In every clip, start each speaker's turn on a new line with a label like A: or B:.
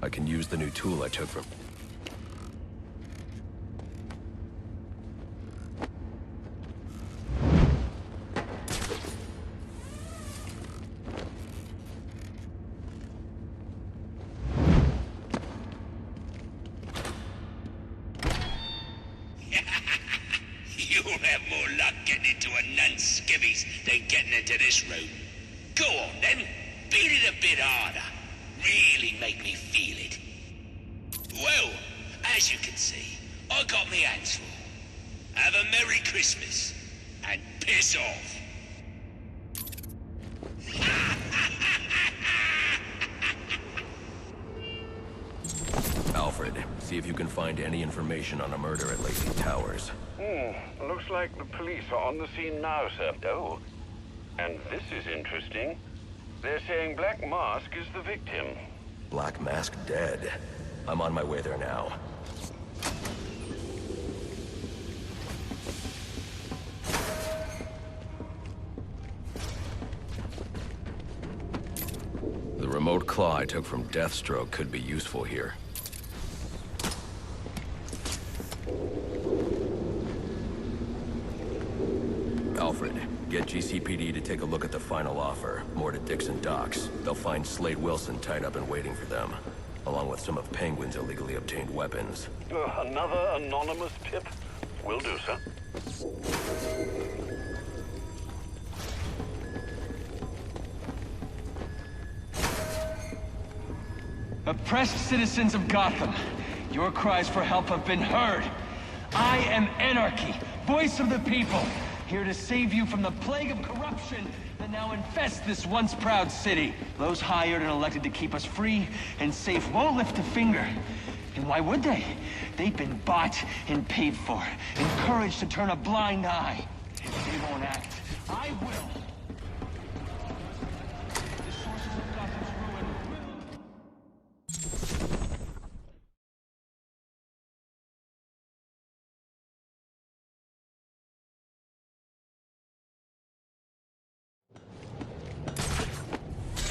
A: I can use the new tool I took from...
B: You'll have more luck getting into a nun's skivvies than getting into this room. Go on then, beat it a bit harder. Really make me feel it. Well, as you can see, I got me hands full. Have a Merry Christmas, and piss off.
A: Alfred, see if you can find any information on a murder at Lacey Towers.
C: Looks like the police are on the scene now, sir. Oh, and this is interesting. They're saying Black Mask is the victim.
A: Black Mask dead. I'm on my way there now. The remote claw I took from Deathstroke could be useful here. Alfred, get GCPD to take a look at the final offer. More to Dixon Docks. They'll find Slade Wilson tied up and waiting for them, along with some of Penguin's illegally obtained weapons.
C: Another anonymous tip? Will do, sir.
D: Oppressed citizens of Gotham, your cries for help have been heard. I am Anarchy, voice of the people, here to save you from the plague of corruption that now infests this once proud city. Those hired and elected to keep us free and safe won't lift a finger. And why would they? They've been bought and paid for, encouraged to turn a blind eye. If they won't act, I will. The sources of Gotham's ruin will...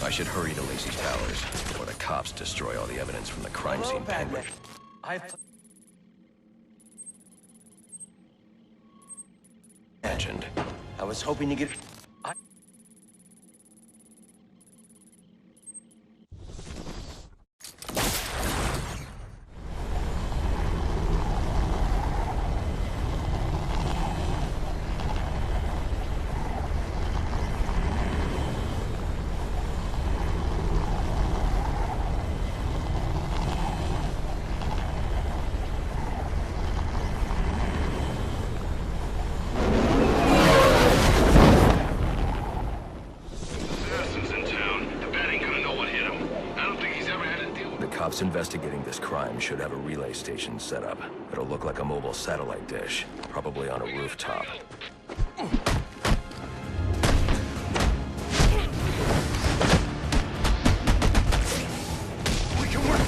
A: I should hurry to Lacey Towers, before the cops destroy all the evidence from the crime scene. Penguin. Mentioned.
E: I was hoping to get...
A: Cops investigating this crime should have a relay station set up. It'll look like a mobile satellite dish, probably on a rooftop.
C: We can work.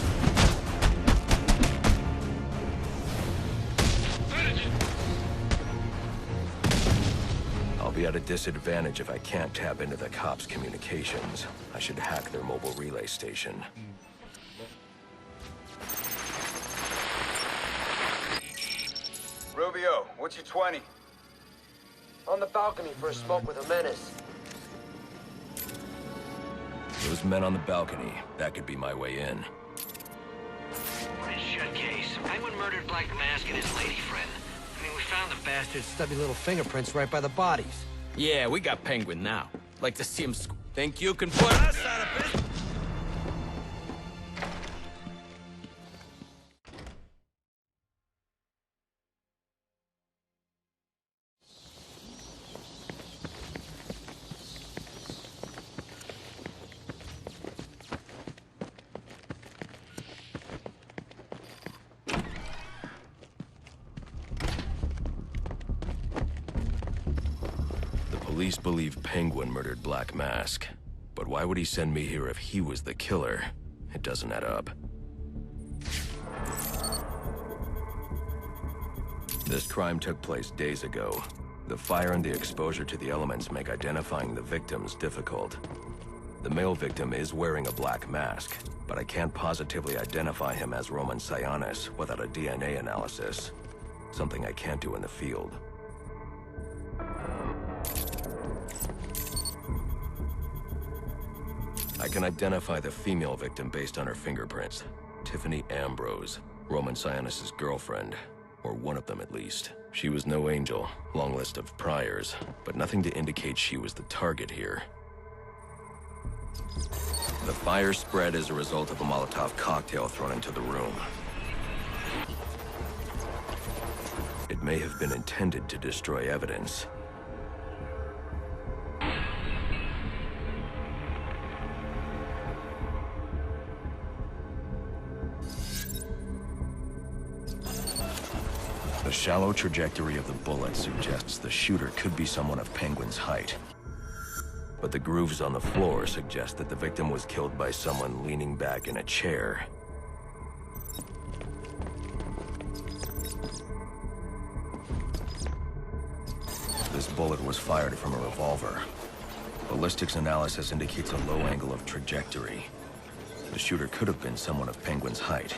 A: I'll be at a disadvantage if I can't tap into the cops' communications. I should hack their mobile relay station.
F: Rubio, what's your 20?
E: On the balcony for a smoke with a menace.
A: Those men on the balcony, that could be my way in.
G: We're in shut case. Penguin murdered Black Mask and his lady friend. I mean, we found the bastard's stubby little fingerprints right by the bodies.
H: Yeah, we got Penguin now. Like to see him think you can put us out of business?
A: Police believe Penguin murdered Black Mask. But why would he send me here if he was the killer? It doesn't add up. This crime took place days ago. The fire and the exposure to the elements make identifying the victims difficult. The male victim is wearing a black mask, but I can't positively identify him as Roman Sionis without a DNA analysis. Something I can't do in the field. I can identify the female victim based on her fingerprints. Tiffany Ambrose, Roman Sionis' girlfriend, or one of them at least. She was no angel, long list of priors, but nothing to indicate she was the target here. The fire spread as a result of a Molotov cocktail thrown into the room. It may have been intended to destroy evidence. The shallow trajectory of the bullet suggests the shooter could be someone of Penguin's height. But the grooves on the floor suggest that the victim was killed by someone leaning back in a chair. This bullet was fired from a revolver. Ballistics analysis indicates a low angle of trajectory. The shooter could have been someone of Penguin's height,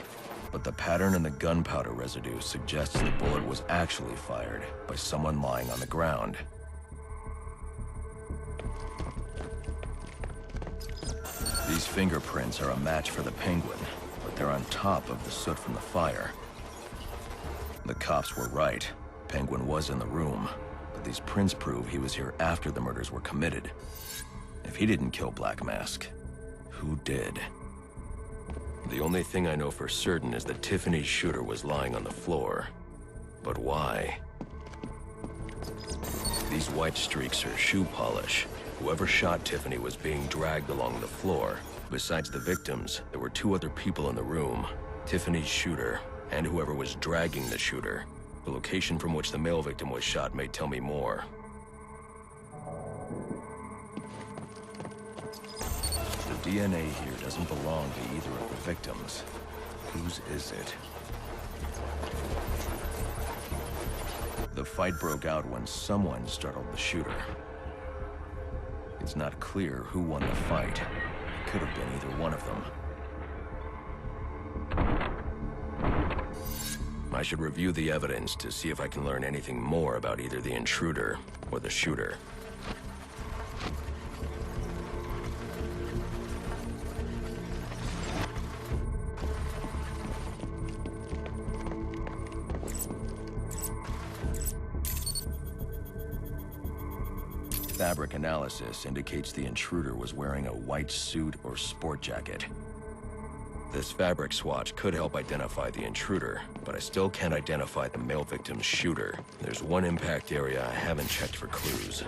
A: but the pattern in the gunpowder residue suggests the bullet was actually fired by someone lying on the ground. These fingerprints are a match for the Penguin, but they're on top of the soot from the fire. The cops were right. Penguin was in the room, but these prints prove he was here after the murders were committed. If he didn't kill Black Mask, who did? The only thing I know for certain is that Tiffany's shooter was lying on the floor. But why? These white streaks are shoe polish. Whoever shot Tiffany was being dragged along the floor. Besides the victims, there were two other people in the room. Tiffany's shooter, and whoever was dragging the shooter. The location from which the male victim was shot may tell me more. The DNA here doesn't belong to either of the victims. Whose is it? The fight broke out when someone startled the shooter. It's not clear who won the fight. It could have been either one of them. I should review the evidence to see if I can learn anything more about either the intruder or the shooter. Fabric analysis indicates the intruder was wearing a white suit or sport jacket. This fabric swatch could help identify the intruder, but I still can't identify the male victim's shooter. There's one impact area I haven't checked for clues.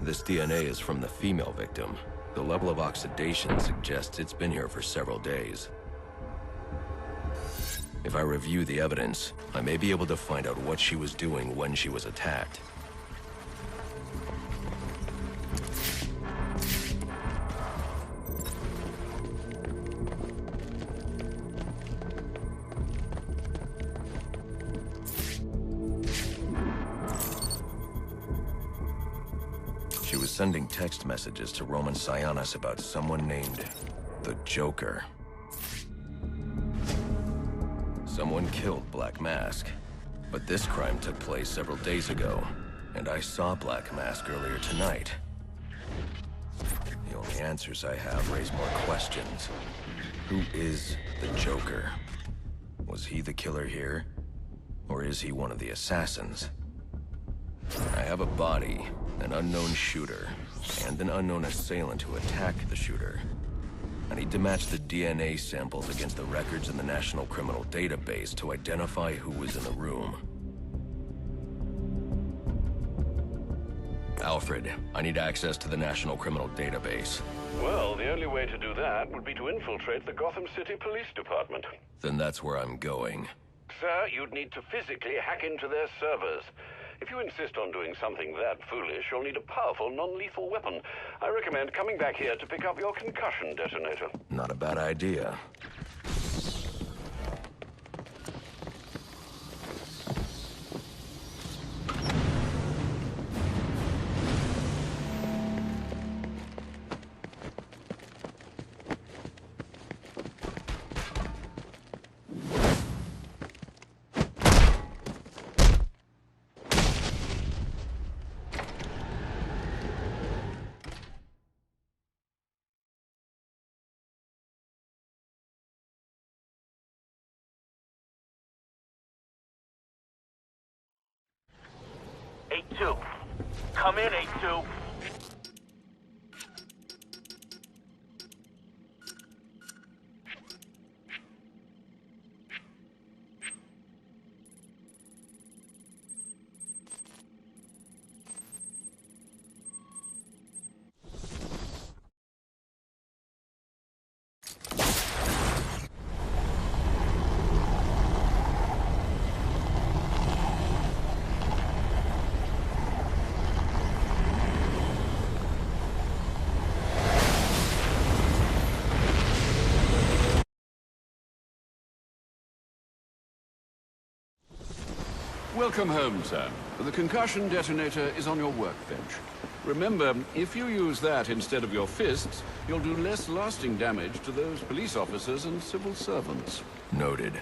A: This DNA is from the female victim. The level of oxidation suggests it's been here for several days. If I review the evidence, I may be able to find out what she was doing when she was attacked. She was sending text messages to Roman Sionis about someone named the Joker. Someone killed Black Mask, but this crime took place several days ago, and I saw Black Mask earlier tonight. The only answers I have raise more questions. Who is the Joker? Was he the killer here, or is he one of the assassins? I have a body, an unknown shooter, and an unknown assailant who attacked the shooter. I need to match the DNA samples against the records in the National Criminal Database to identify who was in the room. Alfred, I need access to the National Criminal Database.
C: Well, the only way to do that would be to infiltrate the Gotham City Police Department.
A: Then that's where I'm going.
C: Sir, you'd need to physically hack into their servers. If you insist on doing something that foolish, you'll need a powerful, non-lethal weapon. I recommend coming back here to pick up your concussion detonator.
A: Not a bad idea.
F: 8-2. Come in, 8-2.
C: Welcome home, sir. The concussion detonator is on your workbench. Remember, if you use that instead of your fists, you'll do less lasting damage to those police officers and civil servants.
A: Noted.